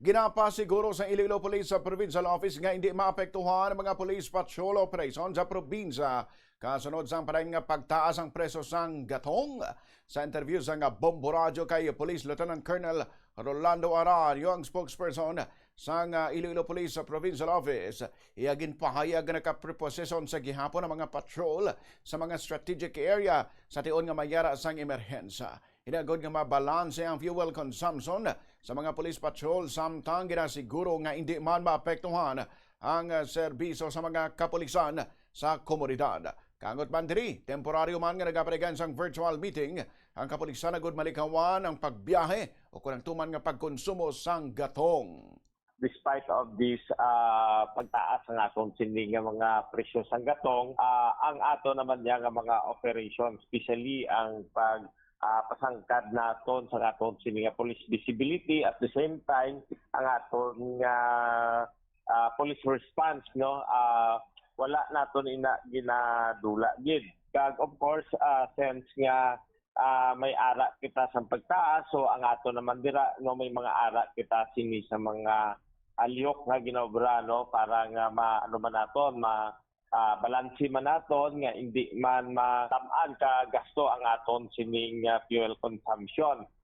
Ginapa siguro sa Iloilo Police Provincial Office nga hindi maapektuhan ang mga police patrol operation sa probinsya kasunod sa parayon nga pagtaas ang preso sang gatong. Sa interview sa nga Bombo Radio kay Police Lieutenant Colonel Rolando Arario, ang spokesperson sa Iloilo Police Provincial Office, iyagin pahayag na nakapreposisyon sa gihapon ang mga patrol sa mga strategic area sa tion nga mayara sang emerhensya. Hinagod nga mabalanse ang fuel consumption sa mga police patrol samtang ginasiguro nga hindi man maapektuhan ang serbisyo sa mga kapulisan sa komunidad. Kangot man diri, temporaryo man nga nagaparegan sang virtual meeting, ang kapulisan agud malikawan ang pagbiyahe o kunang tuman nga pagkonsumo sang gatong. Despite of this pagtaas ng atong sindi nga mga presyo sa gatong, ang ato naman niya nga mga operation, especially ang pasangkad naton sa aton sindi nga police visibility, at the same time ang aton nga police response, no, wala naton ginadula gid. Kag of course since nga may ara kita sa pagtaas, so ang ato naman dira, no, may mga ara kita sini sa mga aliyok nga ginobra, no, para nga ano man naton balansi man naton nga hindi man matamaan ka gasto ang aton sining fuel consumption.